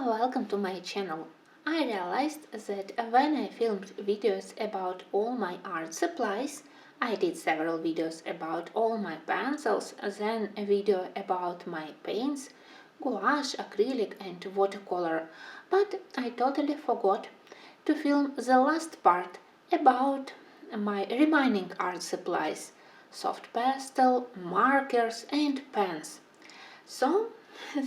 Welcome to my channel. I realized that when I filmed videos about all my art supplies, I did several videos about all my pencils, then a video about my paints, gouache, acrylic and watercolor, but I totally forgot to film the last part about my remaining art supplies, soft pastel, markers and pens. So,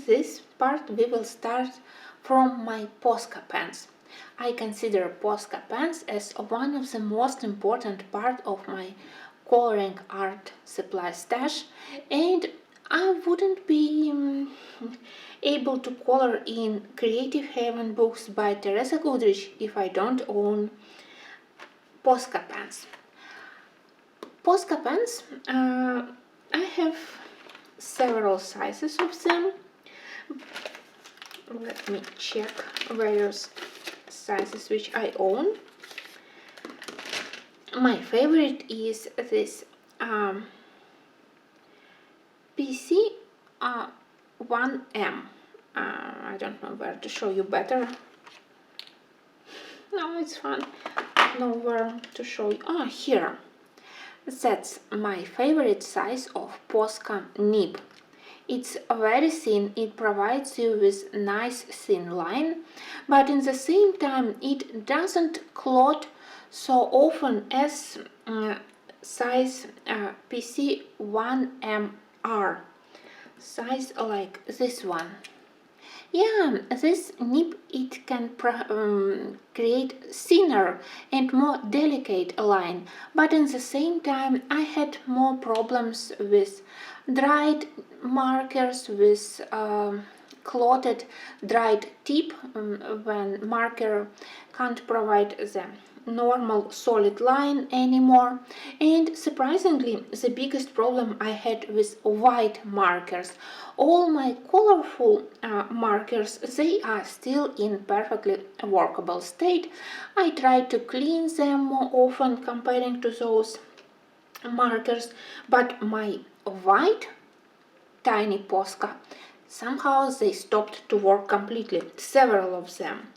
this part we will start from my Posca pens. I consider Posca pens as one of the most important part of my coloring art supply stash, and I wouldn't be able to color in Creative Haven books by Teresa Goodrich if I don't own Posca pens. Posca pens, I have several sizes of them. Let me check various sizes which I own. My favorite is this PC 1M. I don't know where to show you better. No, it's fun. Nowhere to show you. Ah, here. That's my favorite size of Posca nib. It's very thin, it provides you with nice thin line, but in the same time it doesn't clot so often as size PC1MR, size like this one. Yeah, this nib it can create thinner and more delicate line, but in the same time I had more problems with dried markers, with clotted dried tip when marker can't provide the normal solid line anymore. And surprisingly, the biggest problem I had with white markers. All my colorful markers, they are still in perfectly workable state. I try to clean them more often comparing to those markers, but my white tiny Posca, somehow they stopped to work completely, several of them.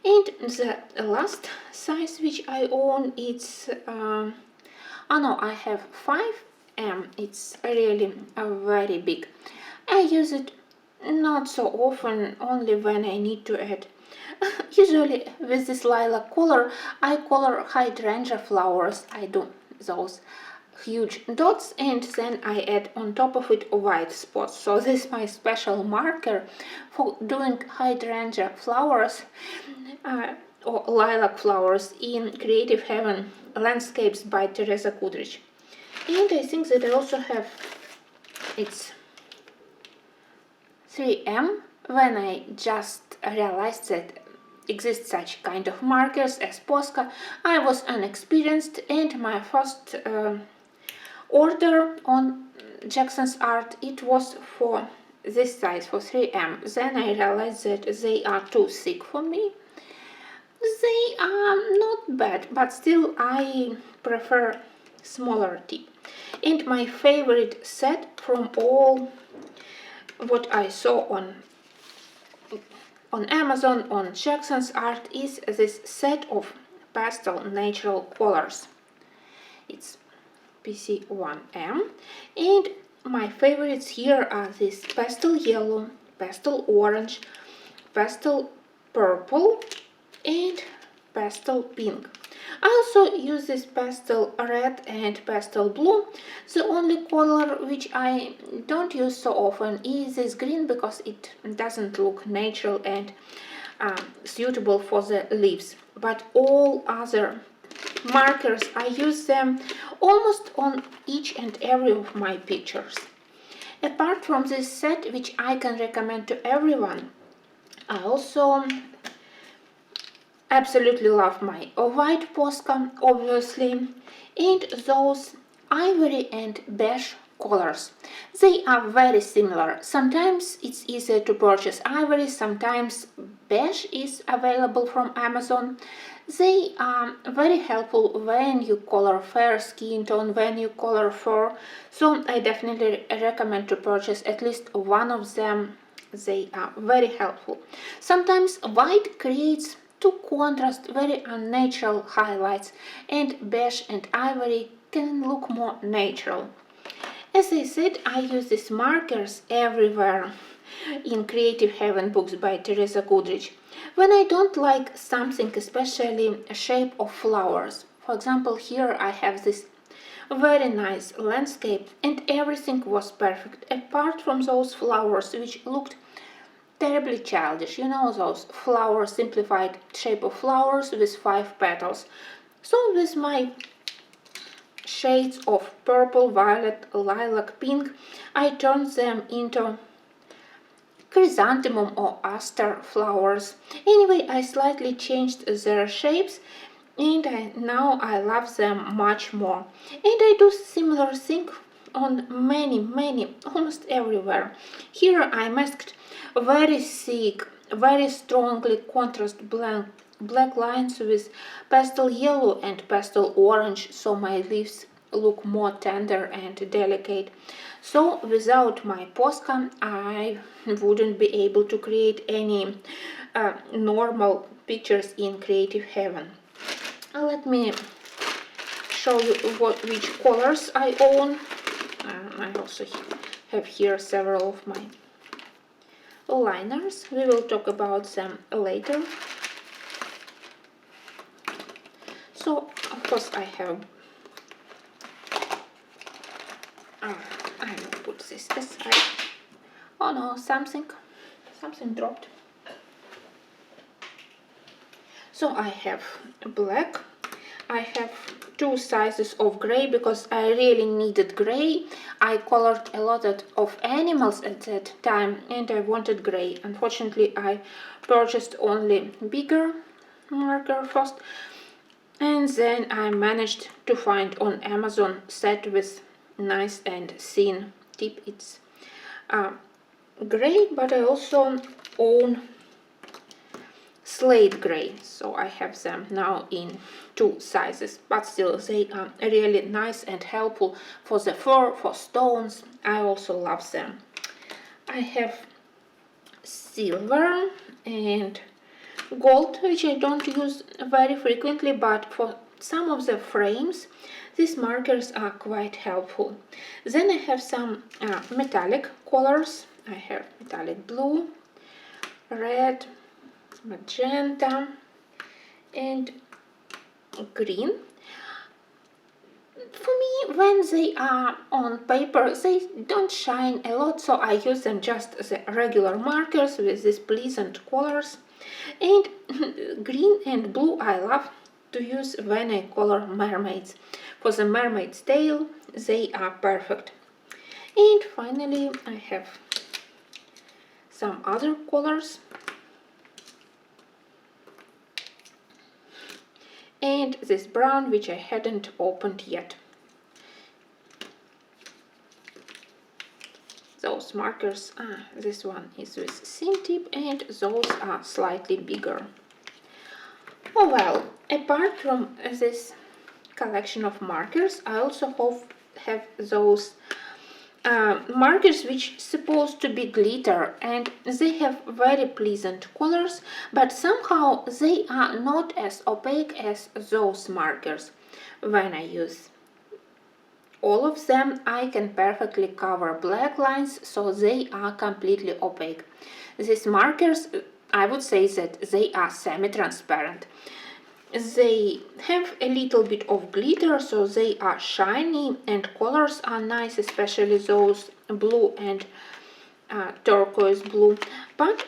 And the last size which I own, it's I have 5M. It's really very big. I use it not so often, only when I need to add. Usually with this lilac color I color hydrangea flowers. I do those huge dots and then I add on top of it white spots. So this is my special marker for doing hydrangea flowers or lilac flowers in Creative Haven Landscapes by Teresa Goodrich. And I think that I also have it's 3M when I just realized that exist such kind of markers as Posca. I was inexperienced and my first order on Jackson's Art, it was for this size, for 3M. Then I realized that they are too thick for me. They are not bad, but still I prefer smaller tip. And my favorite set from all what I saw on Amazon, on Jackson's Art, is this set of pastel natural colors. It's PC1M, and my favorites here are this pastel yellow, pastel orange, pastel purple and pastel pink. I also use this pastel red and pastel blue. The only color which I don't use so often is this green because it doesn't look natural and suitable for the leaves. But all other markers, I use them almost on each and every of my pictures. Apart from this set, which I can recommend to everyone, I also absolutely love my white Posca, obviously, and those ivory and beige colors. They are very similar. Sometimes it's easier to purchase ivory, sometimes beige is available from Amazon. They are very helpful when you color fair skin tone, when you color fur, so I definitely recommend to purchase at least one of them They are very helpful. Sometimes white creates two contrast very unnatural highlights, and beige and ivory can look more natural. As I said, I use these markers everywhere in Creative Heaven books by Teresa Goodrich. When I don't like something, especially a shape of flowers. For example, here I have this very nice landscape and everything was perfect apart from those flowers which looked terribly childish. You know, those flower simplified shape of flowers with 5 petals. So with my shades of purple, violet, lilac, pink, I turned them into chrysanthemum or aster flowers. Anyway, I slightly changed their shapes and now I love them much more. And I do similar thing on many, almost everywhere. Here I masked very thick, very strongly contrast black lines with pastel yellow and pastel orange, so my leaves look more tender and delicate. So without my Posca I wouldn't be able to create any normal pictures in Creative Heaven. Let me show you which colors I own. I also have here several of my liners. We will talk about them later. So of course I have I will put this aside. Oh no, something dropped. So I have black. I have 2 sizes of gray because I really needed gray. I colored a lot of animals at that time and I wanted gray. Unfortunately, I purchased only bigger marker first, and then I managed to find on Amazon set with nice and thin tip. It's gray, but I also own slate gray, so I have them now in 2 sizes, but still they are really nice and helpful for the fur, for stones. I also love them. I have silver and gold, which I don't use very frequently, but for some of the frames these markers are quite helpful. Then I have some metallic colors. I have metallic blue, red, magenta and green. For me, when they are on paper, they don't shine a lot, so I use them just as regular markers with these pleasant colors. And green and blue I love to use when I color mermaids. For the mermaid's tail, they are perfect. And finally, I have some other colors. And this brown, which I hadn't opened yet. Those markers, this one is with thin tip and those are slightly bigger. Oh well, apart from this collection of markers, I also have those markers which supposed to be glitter, and they have very pleasant colors, but somehow they are not as opaque as those markers. When I use all of them, I can perfectly cover black lines, so they are completely opaque. These markers, I would say that they are semi-transparent. They have a little bit of glitter, so they are shiny and colors are nice, especially those blue and turquoise blue, but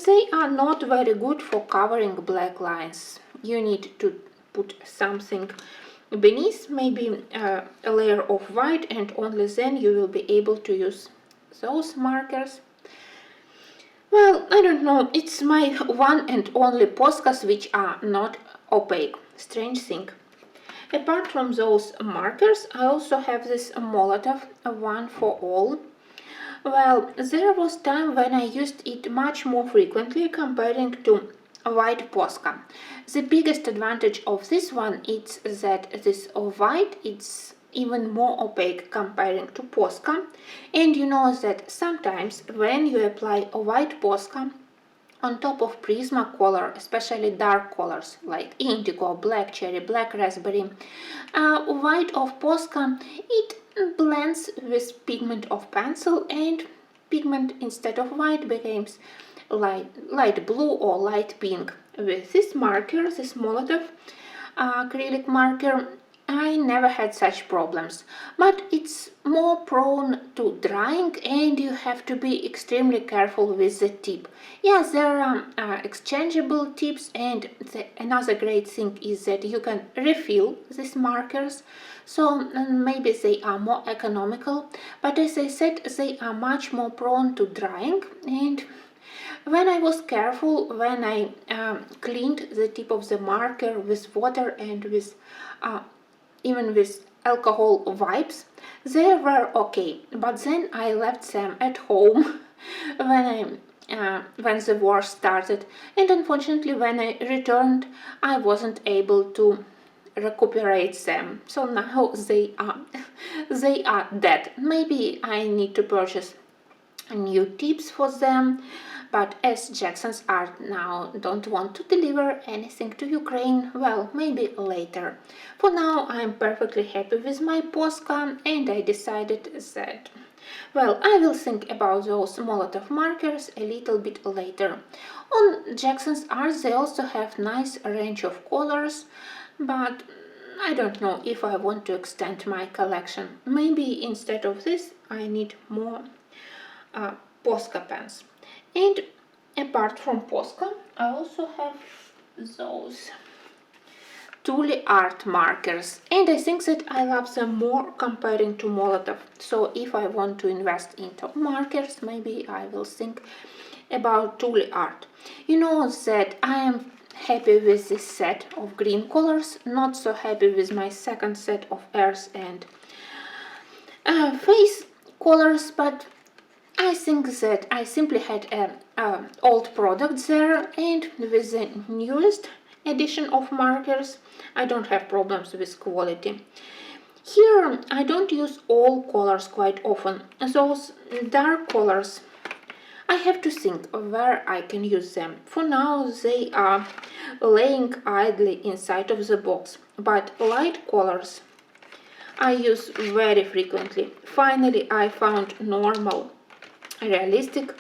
they are not very good for covering black lines. You need to put something beneath, maybe a layer of white, and only then you will be able to use those markers. Well, I don't know, it's my one and only Poscas which are not opaque. Strange thing. Apart from those markers, I also have this Molotov one for all. Well, there was time when I used it much more frequently comparing to white Posca. The biggest advantage of this one is that this white, it's even more opaque comparing to Posca. And you know that sometimes when you apply a white Posca on top of Prismacolor, especially dark colors like indigo, black cherry, black raspberry, white of Posca, it blends with pigment of pencil, and pigment instead of white becomes light blue or light pink. With this marker, this Molotov acrylic marker, I never had such problems, but it's more prone to drying and you have to be extremely careful with the tip. Yes, there are exchangeable tips, and another great thing is that you can refill these markers, so maybe they are more economical, but as I said, they are much more prone to drying. And when I was careful, when I cleaned the tip of the marker with water and with even with alcohol wipes, they were okay. But then I left them at home when the war started, and unfortunately when I returned I wasn't able to recuperate them. So now they are dead. Maybe I need to purchase new tips for them, but as Jackson's Art now don't want to deliver anything to Ukraine, well, maybe later. For now I'm perfectly happy with my Posca, and I decided that, well, I will think about those Molotov markers a little bit later. On Jackson's Art they also have nice range of colors, but I don't know if I want to extend my collection. Maybe instead of this I need more Posca pens. And apart from Posca, I also have those Tule art markers, and I think that I love them more comparing to Molotov. So if I want to invest into markers, maybe I will think about Tule art. You know that I am happy with this set of green colors, not so happy with my second set of earth and face colors, but I think that I simply had an old product there, and with the newest edition of markers I don't have problems with quality. Here I don't use all colors quite often. Those dark colors I have to think where I can use them. For now they are laying idly inside of the box, but light colors I use very frequently. Finally I found normal realistic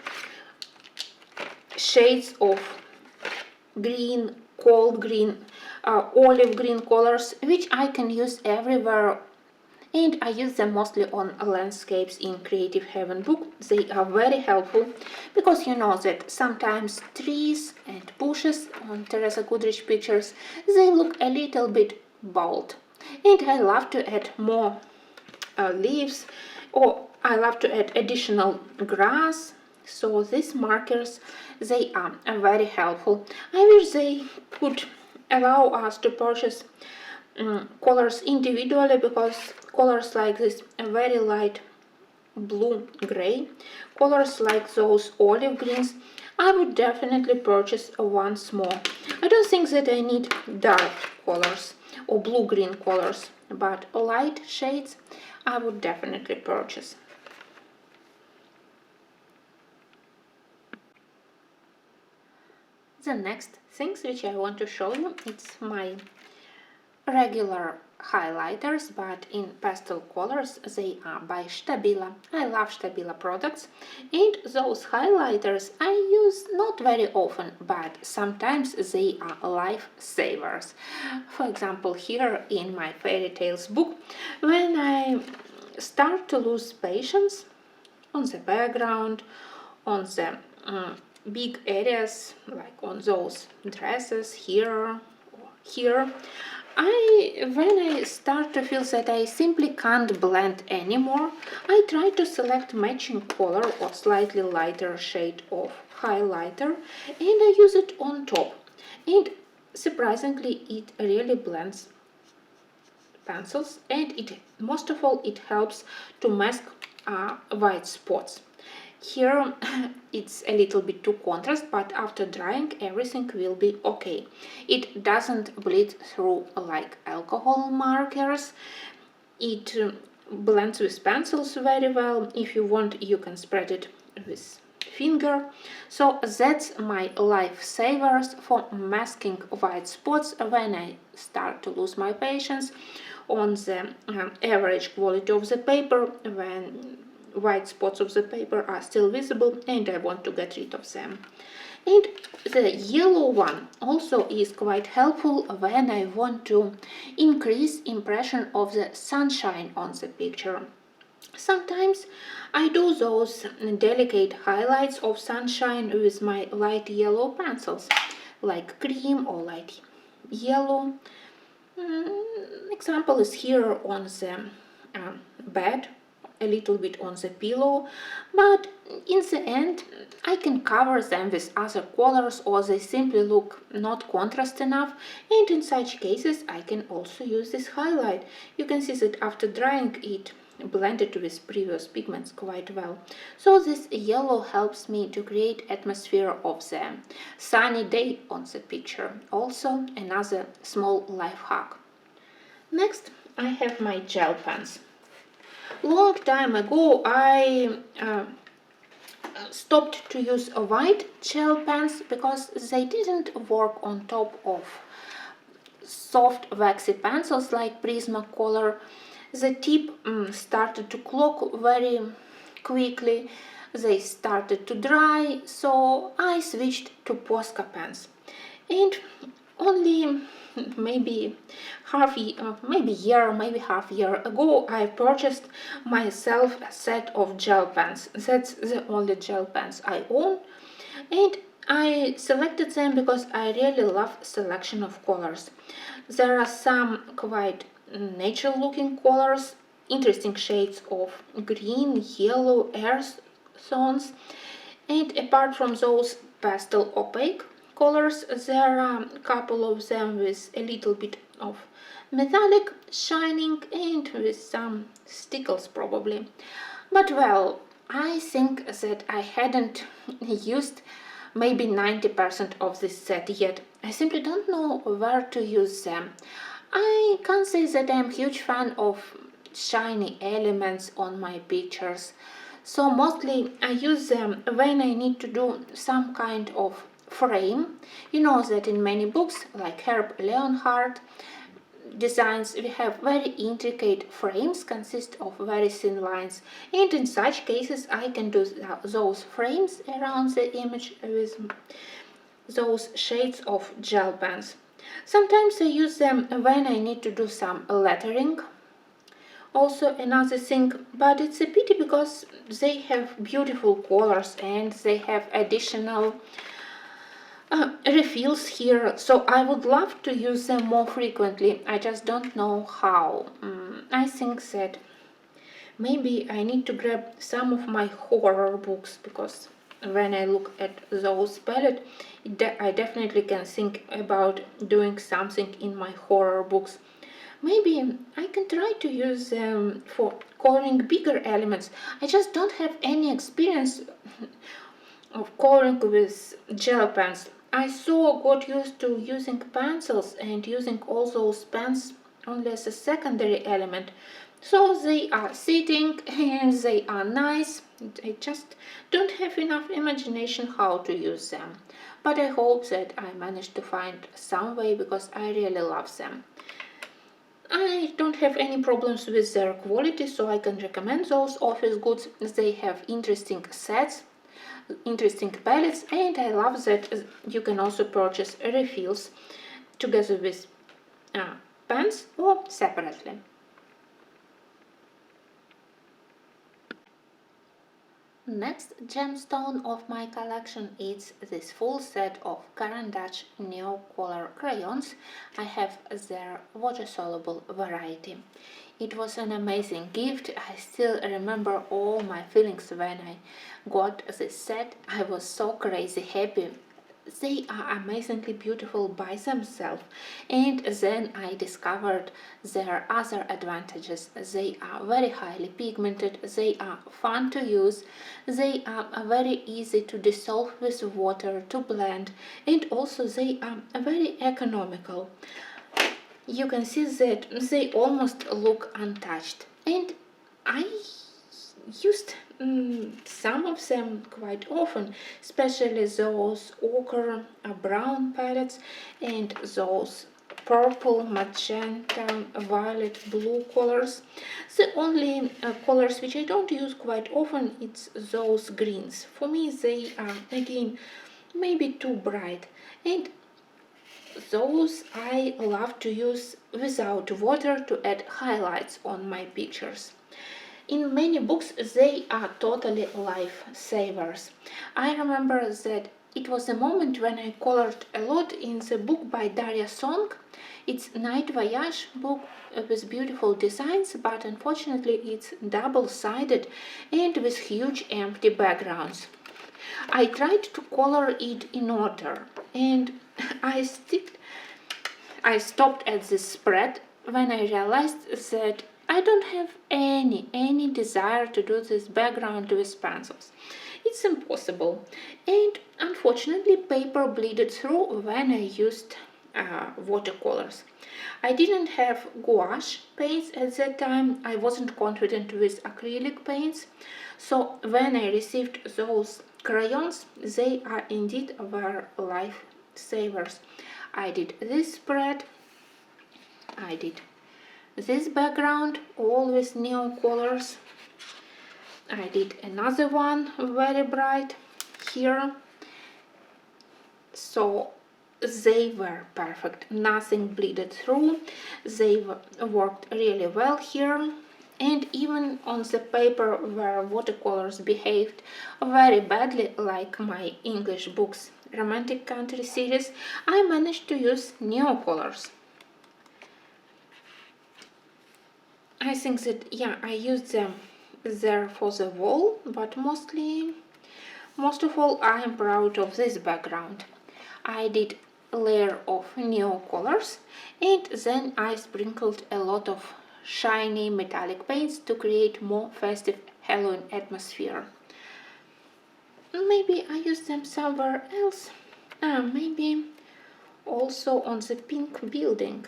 shades of green, cold green, olive green colors, which I can use everywhere, and I use them mostly on landscapes in Creative Heaven book. They are very helpful because you know that sometimes trees and bushes on Teresa Goodrich pictures, they look a little bit bald, and I love to add more leaves, or I love to add additional grass. So these markers, they are very helpful. I wish they could allow us to purchase colors individually, because colors like this very light blue gray, colors like those olive greens, I would definitely purchase once more. I don't think that I need dark colors or blue-green colors, but light shades I would definitely purchase. The next things which I want to show you, it's my regular highlighters, but in pastel colors. They are by Stabila. I love Stabila products, and those highlighters I use not very often, but sometimes they are lifesavers. For example, here in my fairy tales book, when I start to lose patience on the background, on the big areas, like on those dresses here or here, when I start to feel that I simply can't blend anymore, I try to select matching color or slightly lighter shade of highlighter, and I use it on top, and surprisingly it really blends pencils, and most of all it helps to mask white spots. Here it's a little bit too contrast, but after drying everything will be okay. It doesn't bleed through like alcohol markers, It blends with pencils very well. If you want, you can spread it with finger. So that's my lifesavers for masking white spots when I start to lose my patience on the average quality of the paper, when white spots of the paper are still visible and I want to get rid of them. And the yellow one also is quite helpful when I want to increase impression of the sunshine on the picture. Sometimes I do those delicate highlights of sunshine with my light yellow pencils, like cream or light yellow. Example is here on the bed, a little bit on the pillow, but in the end I can cover them with other colors, or they simply look not contrast enough, and in such cases I can also use this highlight. You can see that after drying it blended with previous pigments quite well. So this yellow helps me to create atmosphere of the sunny day on the picture. Also another small life hack. Next I have my gel pens. Long time ago I stopped to use white gel pens because they didn't work on top of soft waxy pencils like Prismacolor. The tip started to clog very quickly, they started to dry, so I switched to Posca pens. And only maybe half year ago I purchased myself a set of gel pens. That's the only gel pens I own, and I selected them because I really love selection of colors. There are some quite natural looking colors, interesting shades of green, yellow, earth tones, and apart from those pastel opaque colors, there are a couple of them with a little bit of metallic shining and with some stickles probably. But well, I think that I hadn't used maybe 90% of this set yet. I simply don't know where to use them. I can't say that I'm a huge fan of shiny elements on my pictures, so mostly I use them when I need to do some kind of frame. You know that in many books like Herb Leonhardt designs we have very intricate frames consist of very thin lines, and in such cases I can do those frames around the image with those shades of gel pens. Sometimes I use them when I need to do some lettering. Also another thing, but it's a pity because they have beautiful colors and they have additional refills here, so I would love to use them more frequently. I just don't know how. I think that maybe I need to grab some of my horror books, because when I look at those palettes, I definitely can think about doing something in my horror books. Maybe I can try to use them for coloring bigger elements. I just don't have any experience of coloring with gel pens. I so got used to using pencils and using all those pens only as a secondary element. So they are sitting and they are nice. I just don't have enough imagination how to use them. But I hope that I manage to find some way, because I really love them. I don't have any problems with their quality, so I can recommend those office goods. They have interesting sets, interesting palettes, and I love that you can also purchase refills together with pens or separately. Next gemstone of my collection is this full set of Caran d'Ache Neo Color crayons. I have their water-soluble variety. It was an amazing gift. I still remember all my feelings when I got this set. I was so crazy happy. They are amazingly beautiful by themselves, and then I discovered their other advantages. They are very highly pigmented, they are fun to use, they are very easy to dissolve with water, to blend, and also they are very economical. you can see that they almost look untouched, and I used some of them quite often, especially those ochre brown palettes and those purple, magenta, violet, blue colors. The only colors which I don't use quite often it's those greens. For me they are again maybe too bright, and those I love to use without water to add highlights on my pictures. In many books they are totally lifesavers. I remember that it was a moment when I colored a lot in the book by Daria Song. It's Night Voyage book with beautiful designs, but unfortunately it's double-sided and with huge empty backgrounds. I tried to color it in order, and I stopped at this spread when I realized that I don't have any desire to do this background with pencils. It's impossible, and unfortunately paper bleeded through when I used watercolors. I didn't have gouache paints at that time. I wasn't confident with acrylic paints, so when I received those crayons, they are indeed were lifesavers. I did this spread, I did this background, all with neon colors. I did another one very bright here. So they were perfect, nothing bleeded through, they worked really well here. And even on the paper where watercolors behaved very badly, like my English books Romantic Country series, I managed to use neon colors. I think that, yeah, I used them there for the wall, but most of all I am proud of this background. I did a layer of neon colors, and then I sprinkled a lot of shiny metallic paints to create more festive Halloween atmosphere. Maybe I used them somewhere else. Maybe also on the pink building.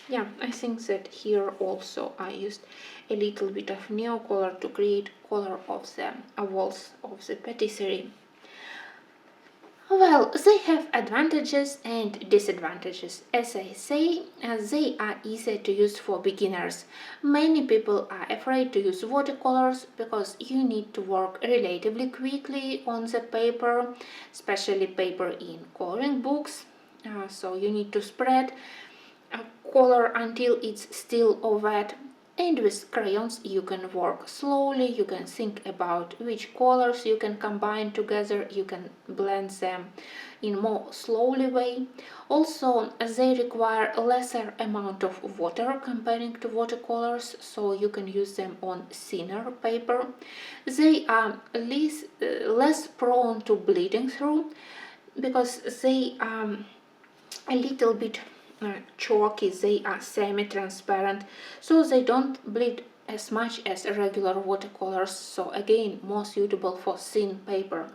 Yeah, I think that here also I used a little bit of neon color to create color of the walls of the patisserie. Well, they have advantages and disadvantages. As I say, they are easy to use for beginners. Many people are afraid to use watercolors because you need to work relatively quickly on the paper, especially paper in coloring books. So you need to spread color until it's still wet. And with crayons you can work slowly, you can think about which colors you can combine together, you can blend them in more slowly way. Also, they require a lesser amount of water comparing to watercolors, so you can use them on thinner paper. They are less prone to bleeding through because they are a little bit chalky, they are semi-transparent, so they don't bleed as much as regular watercolors, so again more suitable for thin paper.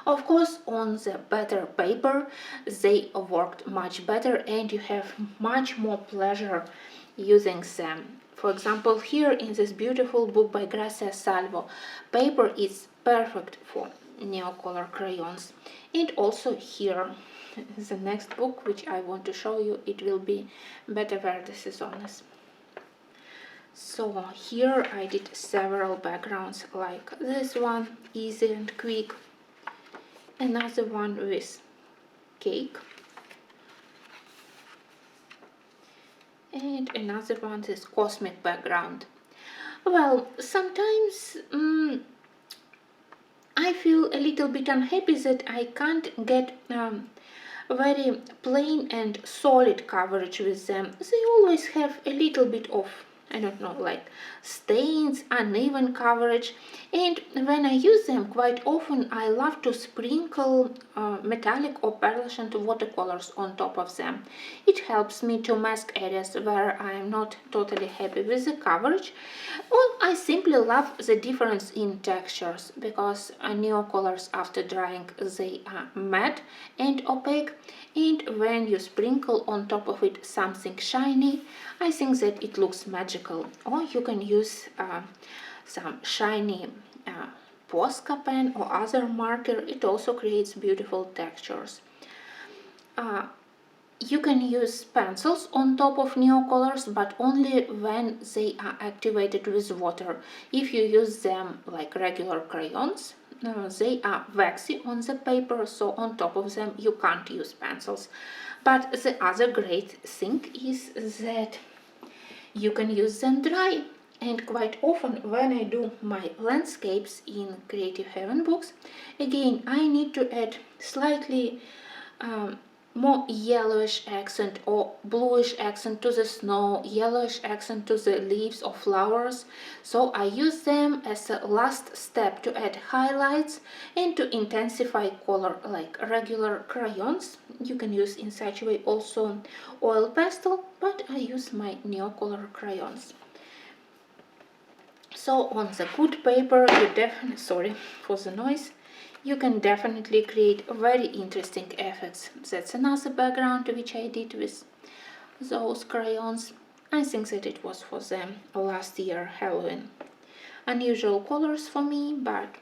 Of course, on the better paper they worked much better and you have much more pleasure using them. For example, here in this beautiful book by Gracia Salvo, paper is perfect for neocolor crayons. And also here the next book which I want to show you, it will be Better Verde Sezones. So here I did several backgrounds like this one, easy and quick, another one with cake, and another one this cosmic background. Well, sometimes I feel a little bit unhappy that I can't get very plain and solid coverage with them. They always have a little bit of I don't know, like stains, uneven coverage, and when I use them quite often I love to sprinkle metallic or pearlescent watercolors on top of them. It helps me to mask areas where I am not totally happy with the coverage, or I simply love the difference in textures, because neocolors after drying they are matte and opaque, and when you sprinkle on top of it something shiny, I think that it looks magical. Or you can use some shiny Posca pen or other marker. It also creates beautiful textures. You can use pencils on top of neocolors, but only when they are activated with water. If you use them like regular crayons, they are waxy on the paper, so on top of them you can't use pencils. But the other great thing is that you can use them dry. And quite often when I do my landscapes in Creative Heaven books, again I need to add slightly more yellowish accent or bluish accent to the snow, yellowish accent to the leaves or flowers. So I use them as a last step to add highlights and to intensify color like regular crayons. You can use in such a way also oil pastel, but I use my neocolor crayons. So on the good paper, you definitely, sorry for the noise, you can definitely create very interesting effects. That's another background which I did with those crayons. I think that it was for the last year Halloween. Unusual colors for me, but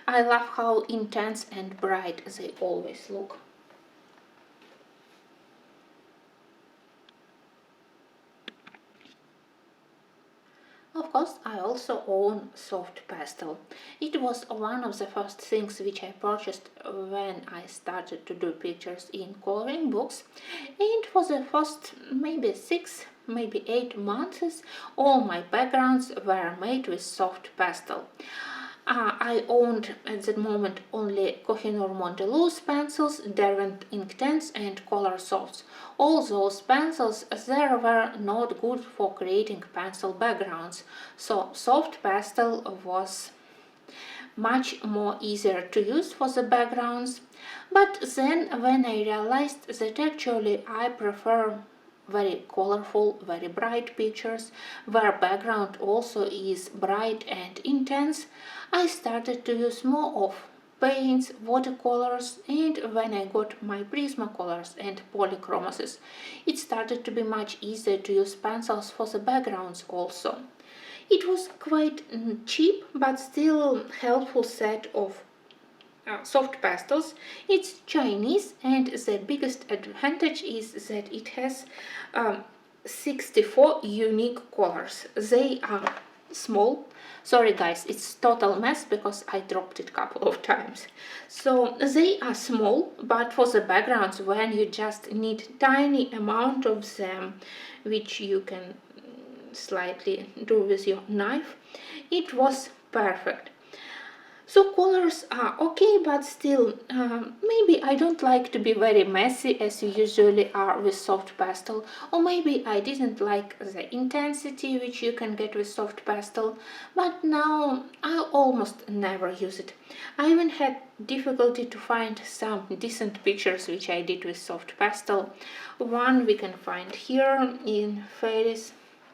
I love how intense and bright they always look. Of course, I also own soft pastel. It was one of the first things which I purchased when I started to do pictures in coloring books, and for the first maybe 6, maybe 8 months, all my backgrounds were made with soft pastel. I owned at that moment only Kohinoor Monteluz pencils, Derwent Inktense and Color Softs. All those pencils there were not good for creating pencil backgrounds, so soft pastel was much more easier to use for the backgrounds. But then when I realized that actually I prefer very colorful, very bright pictures where background also is bright and intense, I started to use more of paints, watercolors, and when I got my Prismacolors and polychromoses, it started to be much easier to use pencils for the backgrounds also. It was quite cheap but still helpful set of soft pastels. It's Chinese, and the biggest advantage is that it has 64 unique colors. They are small. Sorry guys, it's total mess because I dropped it a couple of times. So they are small, but for the backgrounds when you just need tiny amount of them, which you can slightly do with your knife, it was perfect. So colors are okay, but still, maybe I don't like to be very messy as you usually are with soft pastel, or maybe I didn't like the intensity which you can get with soft pastel, but now I almost never use it. I even had difficulty to find some decent pictures which I did with soft pastel. One we can find here in Fairies.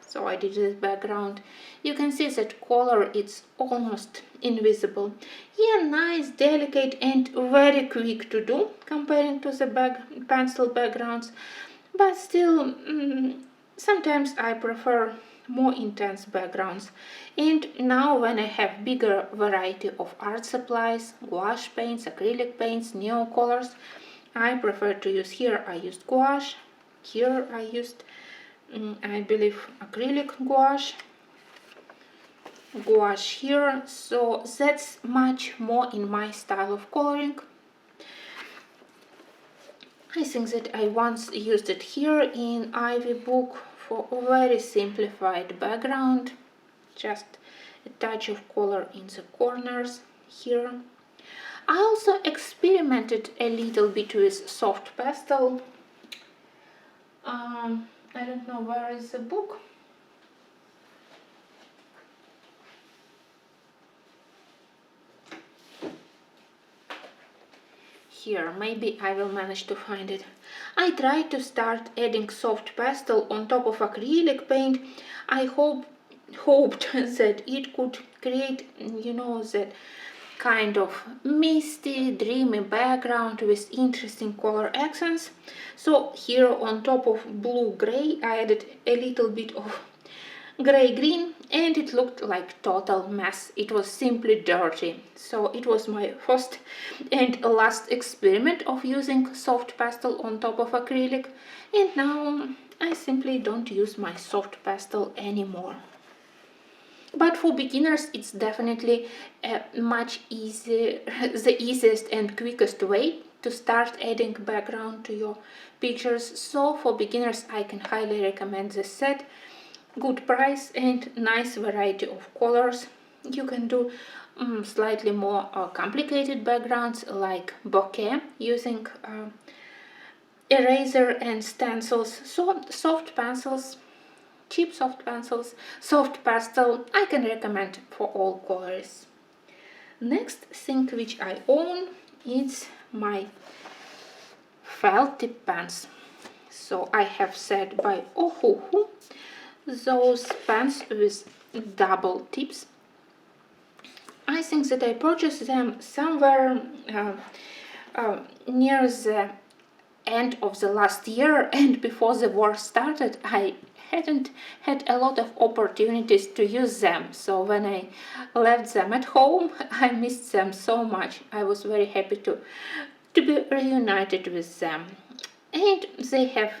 So I did this background. You can see that color is almost invisible. Yeah, nice, delicate and very quick to do comparing to the pencil backgrounds. But still, sometimes I prefer more intense backgrounds. And now when I have bigger variety of art supplies, gouache paints, acrylic paints, neocolors, I prefer to use here. I used gouache. Here I used I believe acrylic gouache here, so that's much more in my style of coloring. I think that I once used it here in Ivy book for a very simplified background, just a touch of color in the corners here. I also experimented a little bit with soft pastel. I don't know where is the book. here. Maybe I will manage to find it. I tried to start adding soft pastel on top of acrylic paint. I hoped that it could create, you know, that kind of misty, dreamy background with interesting color accents. So here on top of blue-gray, I added a little bit of gray-green, and it looked like total mess. It was simply dirty. So it was my first and last experiment of using soft pastel on top of acrylic, and now I simply don't use my soft pastel anymore. But for beginners, it's definitely much easier, the easiest and quickest way to start adding background to your pictures. So for beginners, I can highly recommend this set. Good price and nice variety of colors. You can do slightly more complicated backgrounds like bokeh using eraser and stencils. So soft pencils, cheap soft pencils, soft pastel, I can recommend for all colors. Next thing which I own is my felt tip pens. So I have said by Ohuhu, those pens with double tips. I think that I purchased them somewhere near the end of the last year, and before the war started. I hadn't had a lot of opportunities to use them, so when I left them at home, I missed them so much. I was very happy to be reunited with them. And they have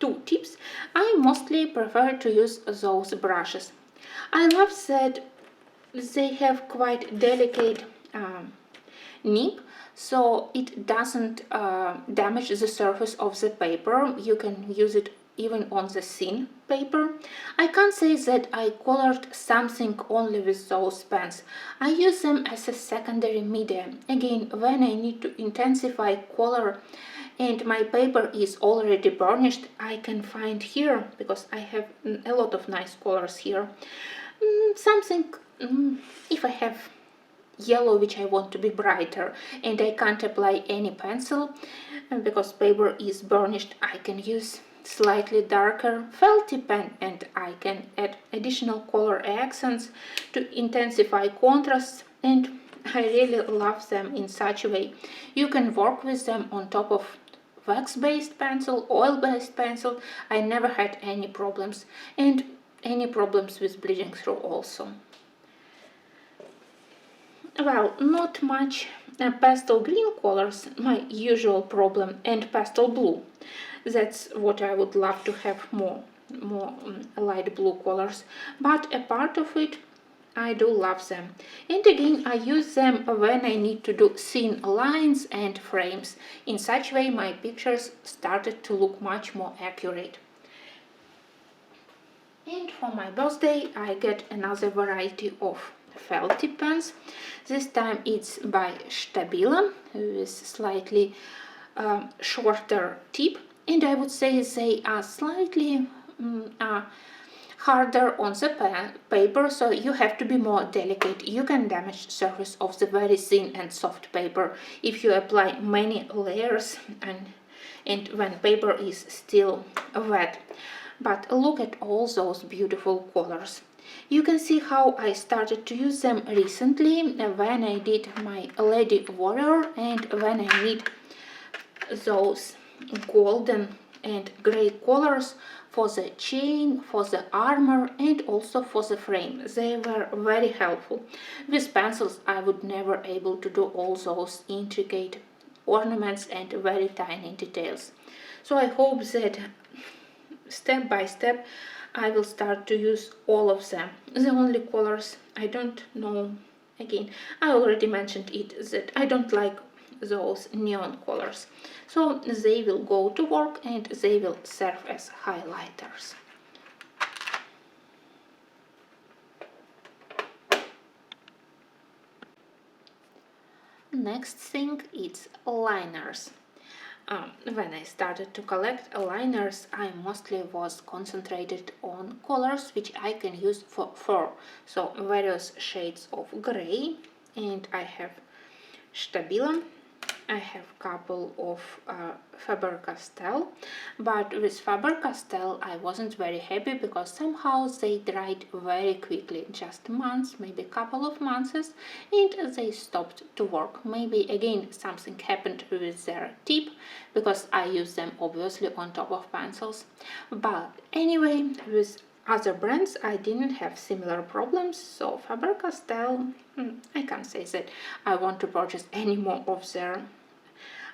two tips. I mostly prefer to use those brushes. I love that they have quite delicate nib, so it doesn't damage the surface of the paper. You can use it even on the thin paper. I can't say that I colored something only with those pens. I use them as a secondary medium. Again, when I need to intensify color and my paper is already burnished, I can find here, because I have a lot of nice colors here, something, if I have yellow which I want to be brighter and I can't apply any pencil because paper is burnished, I can use slightly darker felt tip pen and I can add additional color accents to intensify contrasts, and I really love them in such a way. You can work with them on top of wax-based pencil, oil-based pencil. I never had any problems, and any problems with bleeding through also. Well, not much pastel green colors, my usual problem, and pastel blue. That's what I would love to have more light blue colors. But a part of it, I do love them. And again, I use them when I need to do thin lines and frames. In such way, my pictures started to look much more accurate. And for my birthday, I get another variety of felt tip pens. This time it's by Stabila with slightly shorter tip, and I would say they are slightly harder on the paper, so you have to be more delicate. You can damage surface of the very thin and soft paper if you apply many layers and when paper is still wet. But look at all those beautiful colors. You can see how I started to use them recently when I did my Lady Warrior and when I need those golden and gray colors for the chain, for the armor, and also for the frame. They were very helpful. With pencils I would never able to do all those intricate ornaments and very tiny details. So I hope that step by step I will start to use all of them. The only colors I don't know, again, I already mentioned it, that I don't like those neon colors. So they will go to work and they will serve as highlighters. Next thing is liners. When I started to collect liners, I mostly was concentrated on colors which I can use for fur. So various shades of gray, and I have Stabila I have couple of Faber-Castell, but with Faber-Castell I wasn't very happy because somehow they dried very quickly, just months, maybe a couple of months, and they stopped to work. Maybe again something happened with their tip, because I use them obviously on top of pencils. But anyway, with other brands I didn't have similar problems, so Faber-Castell, I can't say that I want to purchase any more of their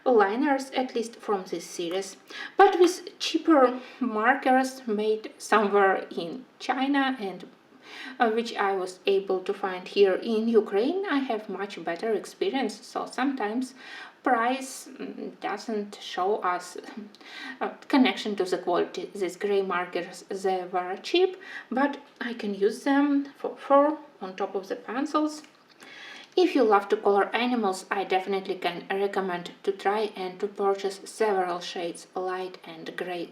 liners, at least from this series. But with cheaper markers made somewhere in China and which I was able to find here in Ukraine, I have much better experience. So sometimes price doesn't show us a connection to the quality. These gray markers, they were cheap, but I can use them for fur on top of the pencils. If you love to color animals, I definitely can recommend to try and to purchase several shades, light and gray,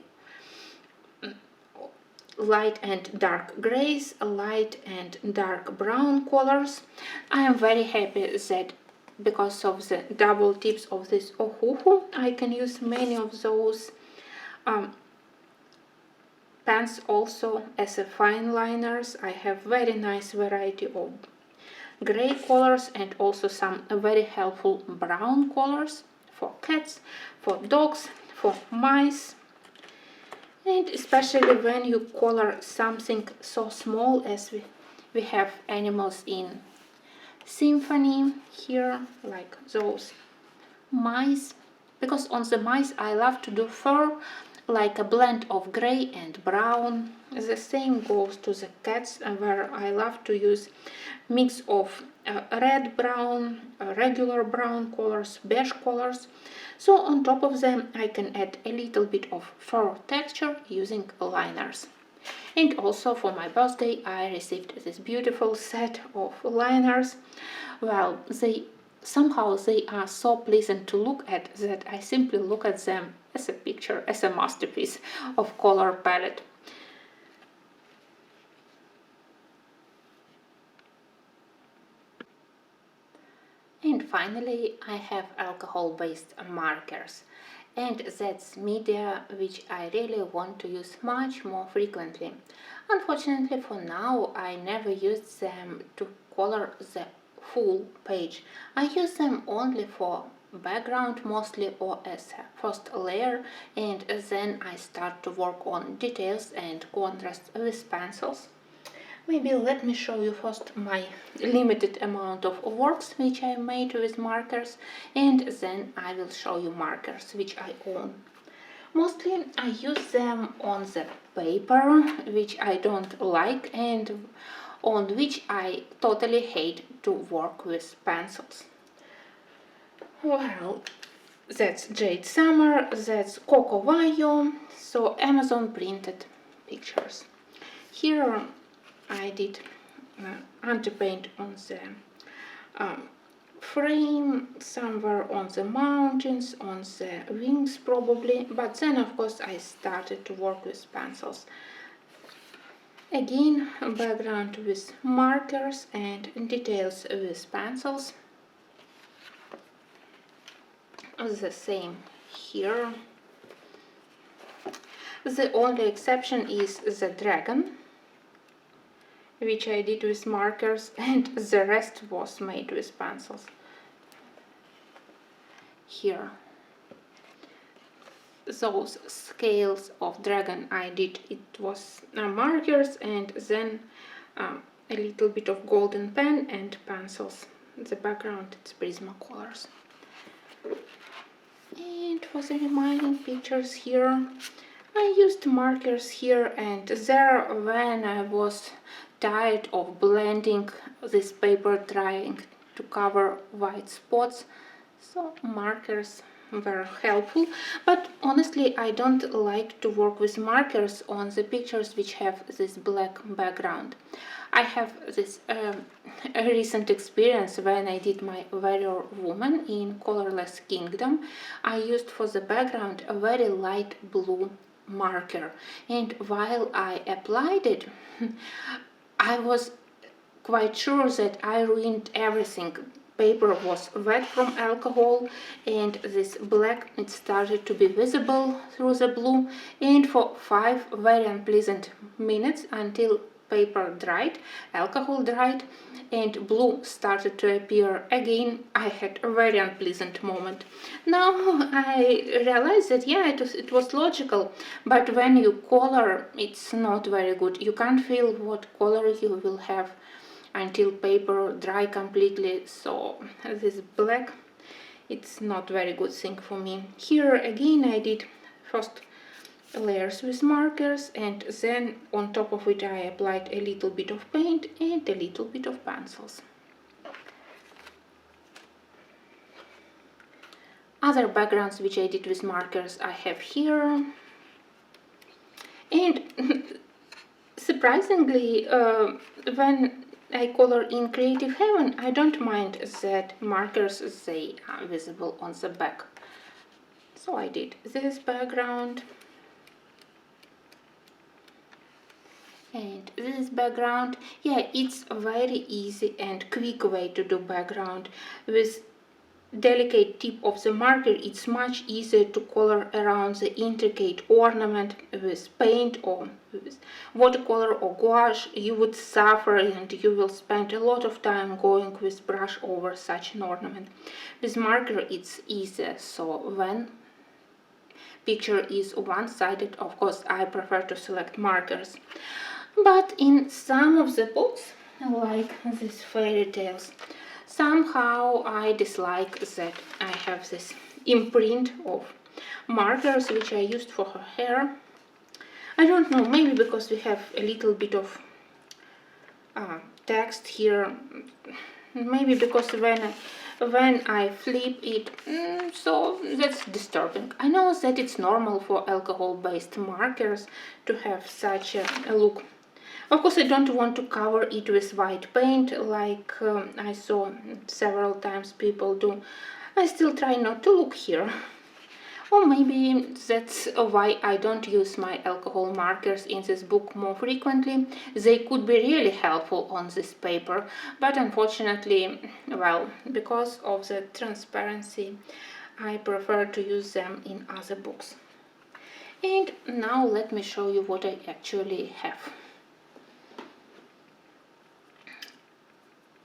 light and dark grays, light and dark brown colors. I am very happy that because of the double tips of this ohuhu, I can use many of those pens also as a fine liners. I have very nice variety of gray colors and also some very helpful brown colors for cats, for dogs, for mice. And especially when you color something so small as we have animals in symphony here, like those mice, because on the mice I love to do fur, like a blend of gray and brown. The same goes to the cats, where I love to use mix of red, brown, regular brown colors, beige colors. So on top of them I can add a little bit of fur texture using liners. And also for my birthday I received this beautiful set of liners. Well, somehow they are so pleasant to look at that I simply look at them as a picture, as a masterpiece of color palette. And finally I have alcohol-based markers, and that's media which I really want to use much more frequently. Unfortunately for now I never used them to color the full page. I use them only for background mostly, or as a first layer, and then I start to work on details and contrast with pencils. Maybe let me show you first my limited amount of works which I made with markers, and then I will show you markers which I own. Mostly I use them on the paper which I don't like and on which I totally hate to work with pencils. Well, that's Jade Summer, that's Coco Vayo, so Amazon printed pictures. Here I did anti-paint on the frame, somewhere on the mountains, on the wings probably, but then of course I started to work with pencils. Again, background with markers and details with pencils. The same here. The only exception is the dragon, which I did with markers, and the rest was made with pencils. Here, those scales of dragon I did, it was markers and then a little bit of golden pen and pencils. The background, it's Prismacolors. And for the remaining pictures here, I used markers here and there when I was tired of blending this paper trying to cover white spots, so markers were helpful. But honestly I don't like to work with markers on the pictures which have this black background. I have this recent experience when I did my Warrior Woman in Colorless Kingdom. I used for the background a very light blue marker, and while I applied it I was quite sure that I ruined everything, paper was wet from alcohol, and this black, it started to be visible through the blue, and for 5 very unpleasant minutes until paper dried, alcohol dried, and blue started to appear again, I had a very unpleasant moment. Now I realized that yeah, it was logical, but when you color, it's not very good. You can't feel what color you will have until paper dry completely, so this black, it's not very good thing for me. Here again I did first layers with markers, and then on top of it I applied a little bit of paint and a little bit of pencils. Other backgrounds which I did with markers I have here, and surprisingly when I color in Creative Heaven, I don't mind that markers, they are visible on the back. So I did this background and this background. Yeah, it's a very easy and quick way to do background. With delicate tip of the marker, it's much easier to color around the intricate ornament. With paint or with watercolor or gouache, you would suffer and you will spend a lot of time going with brush over such an ornament. With marker it's easier, so when picture is one-sided, of course I prefer to select markers. But in some of the books, like these fairy tales, somehow I dislike that I have this imprint of markers which I used for her hair. I don't know, maybe because we have a little bit of text here, maybe because when I flip it, so that's disturbing. I know that it's normal for alcohol-based markers to have such a look. Of course, I don't want to cover it with white paint like I saw several times people do. I still try not to look here. Or maybe that's why I don't use my alcohol markers in this book more frequently. They could be really helpful on this paper, but unfortunately, well, because of the transparency, I prefer to use them in other books. And now let me show you what I actually have.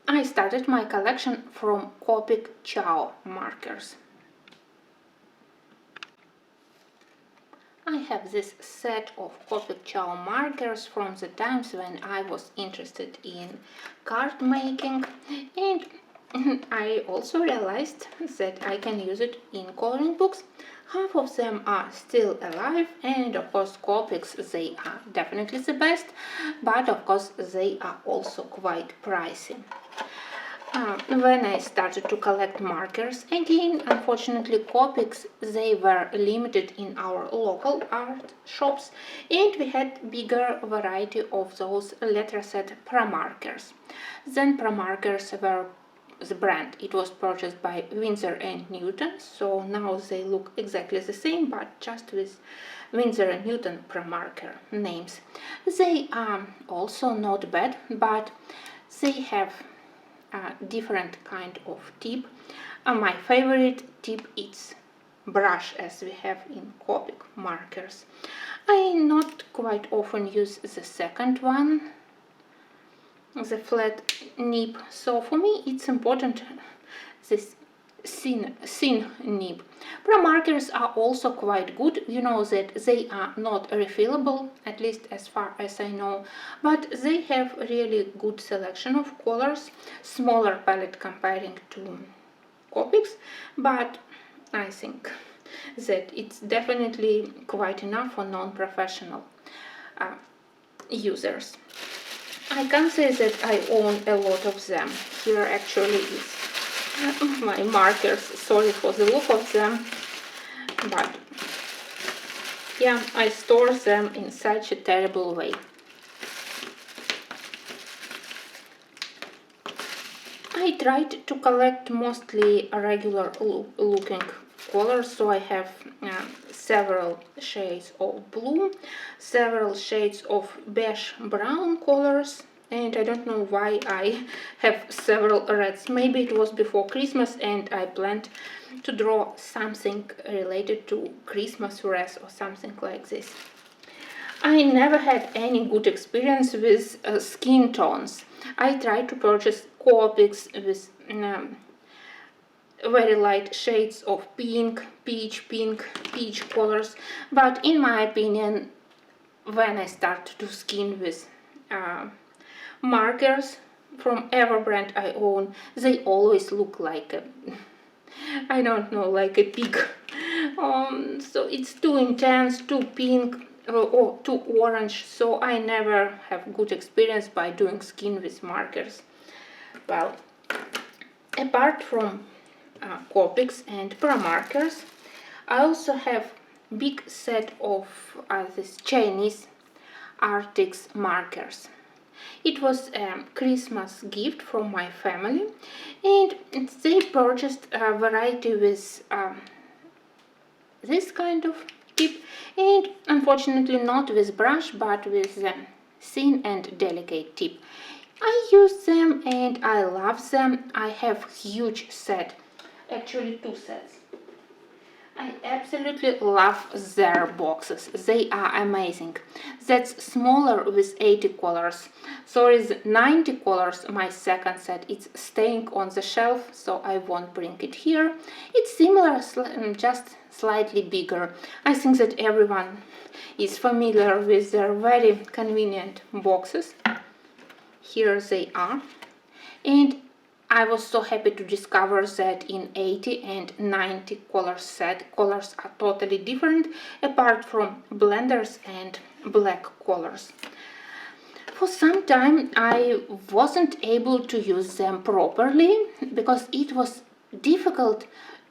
I started my collection from Copic Ciao markers. I have this set of Copic Ciao markers from the times when I was interested in card making, and I also realized that I can use it in coloring books. Half of them are still alive, and of course Copics, they are definitely the best, but of course they are also quite pricey. When I started to collect markers again, unfortunately Copics, they were limited in our local art shops, and we had bigger variety of those letter set Pro markers. Then Pro markers were the brand. It was purchased by Winsor & Newton, so now they look exactly the same, but just with Winsor & Newton Pro marker names. They are also not bad, but they have a different kind of tip. My favorite tip is brush, as we have in Copic markers. I not quite often use the second one, the flat nib, so for me it's important this thin nib. Pro markers are also quite good. You know that they are not refillable, at least as far as I know, but they have really good selection of colors, smaller palette comparing to Copics, but I think that it's definitely quite enough for non-professional users. I can't say that I own a lot of them. Here actually is my markers. Sorry for the look of them, but yeah, I store them in such a terrible way. I tried to collect mostly regular looking colors, so I have several shades of blue, several shades of beige brown colors, and I don't know why I have several reds. Maybe it was before Christmas and I planned to draw something related to Christmas wreath or something like this. I never had any good experience with skin tones. I tried to purchase Copics with very light shades of pink, peach colors, but in my opinion, when I start to do skin with markers from every brand I own, they always look like a, I don't know, like a pig. So it's too intense, too pink, or too orange, so I never have good experience by doing skin with markers. Well, apart from Copics and Pro markers, I also have big set of these Chinese Arctics markers. It was a Christmas gift from my family, and they purchased a variety with this kind of tip, and unfortunately not with brush but with thin and delicate tip. I use them and I love them. I have huge set, actually 2 sets. I absolutely love their boxes. They are amazing. That's smaller with 80 colors. So is 90 colors my second set. It's staying on the shelf, so I won't bring it here. It's similar, just slightly bigger. I think that everyone is familiar with their very convenient boxes. Here they are. And I was so happy to discover that in 80 and 90 color set, colors are totally different apart from blenders and black colors. For some time I wasn't able to use them properly because it was difficult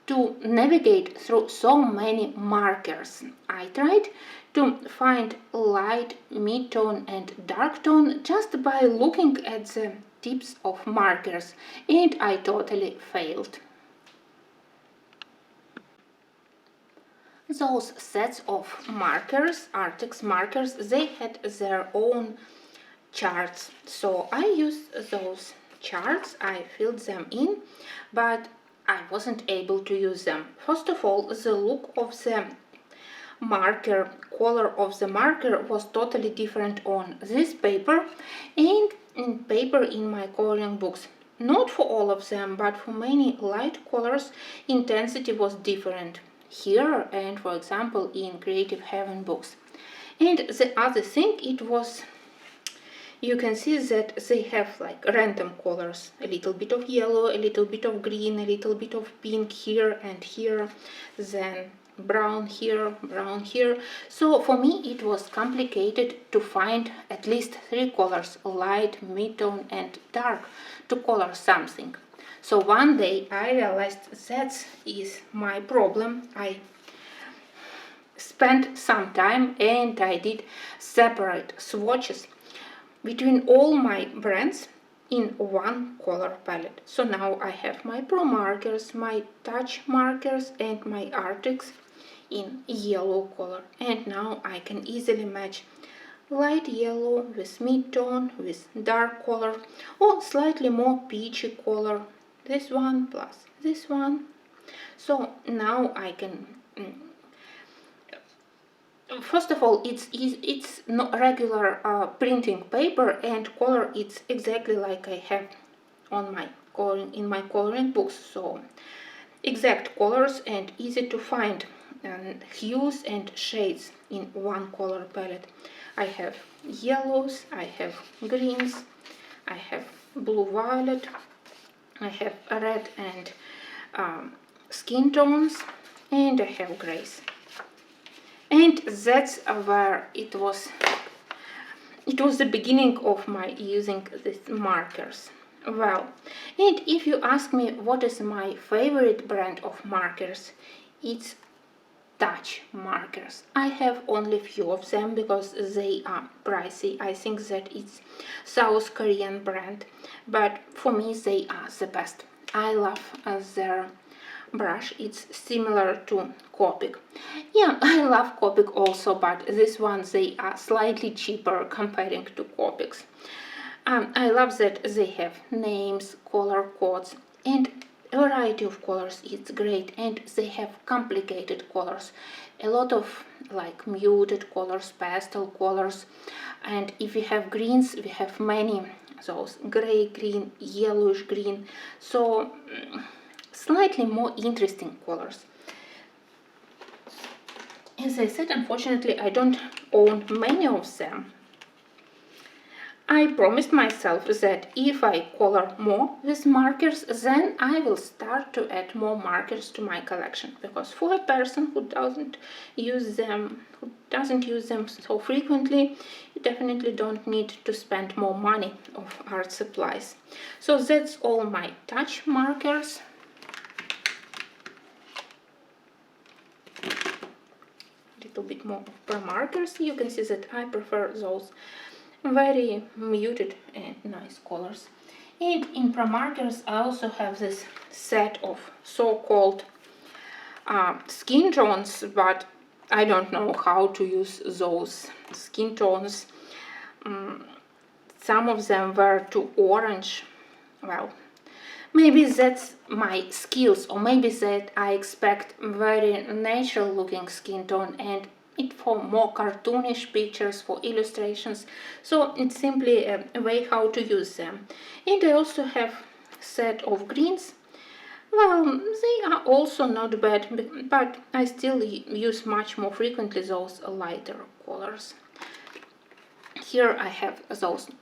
to navigate through so many markers. I tried to find light, mid-tone and dark tone just by looking at the tips of markers, and I totally failed. Those sets of markers, Arctics markers, they had their own charts, so I used those charts, I filled them in, but I wasn't able to use them. First of all, the look of the marker, color of the marker was totally different on this paper and in paper in my coloring books. Not for all of them, but for many light colors, intensity was different here and, for example, in Creative Heaven books. And the other thing, it was, you can see that they have like random colors, a little bit of yellow, a little bit of green, a little bit of pink here and here, then brown here, brown here. So for me it was complicated to find at least 3 colors, light, mid-tone and dark, to color something. So one day I realized that is my problem. I spent some time and I did separate swatches between all my brands in one color palette. So now I have my Pro markers, my Touch markers and my Arctics in yellow color, and now I can easily match light yellow with mid-tone with dark color or slightly more peachy color, this one plus this one. So now I can first of all, it's not regular printing paper, and color it's exactly like I have on my coloring, in my coloring books, so exact colors and easy to find hues and shades in one color palette. I have yellows, I have greens, I have blue violet, I have red and skin tones, and I have grays. And that's where it was the beginning of my using these markers. Well, and if you ask me what is my favorite brand of markers, it's Touch markers. I have only few of them because they are pricey. I think that it's South Korean brand, but for me they are the best. I love their brush. It's similar to Copic. Yeah, I love Copic also, but this one they are slightly cheaper comparing to Copics. I love that they have names, color codes, and a variety of colors. It's great, and they have complicated colors, a lot of like muted colors, pastel colors, and if we have greens, we have many those gray green, yellowish green, so slightly more interesting colors. As I said, unfortunately, I don't own many of them. I promised myself that if I color more with markers, then I will start to add more markers to my collection, because for a person who doesn't use them so frequently, you definitely don't need to spend more money of art supplies. So that's all my touch markers. A little bit more per markers. You can see that I prefer those very muted and nice colors. And in pro markers I also have this set of so-called skin tones, but I don't know how to use those skin tones. Some of them were too orange. Well, maybe that's my skills, or maybe that I expect very natural looking skin tone and it for more cartoonish pictures, for illustrations, so it's simply a way how to use them. And I also have set of greens. Well, they are also not bad, but I still use much more frequently those lighter colors. Here I have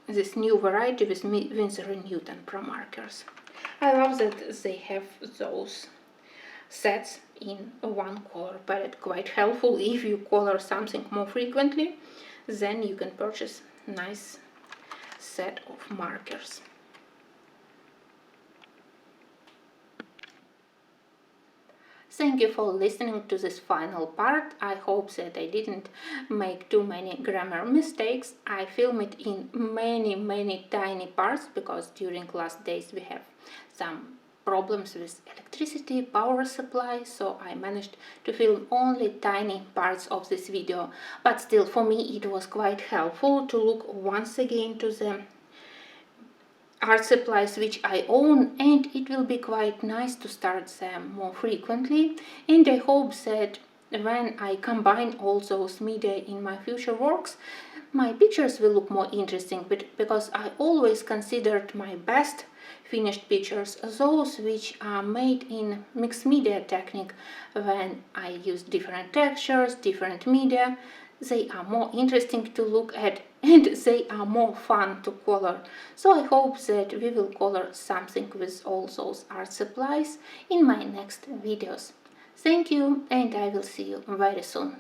this new variety with Winsor & Newton pro markers. I love that they have those sets in one color palette, quite helpful if you color something more frequently, then you can purchase a nice set of markers. Thank you for listening to this final part. I hope that I didn't make too many grammar mistakes. I filmed it in many tiny parts because during last days we have some problems with electricity, power supply, so I managed to film only tiny parts of this video. But still, for me it was quite helpful to look once again to the art supplies which I own, and it will be quite nice to start them more frequently. And I hope that when I combine all those media in my future works, my pictures will look more interesting, because I always considered my best finished pictures those which are made in mixed media technique, when I use different textures, different media. They are more interesting to look at and they are more fun to color. So I hope that we will color something with all those art supplies in my next videos. Thank you, and I will see you very soon.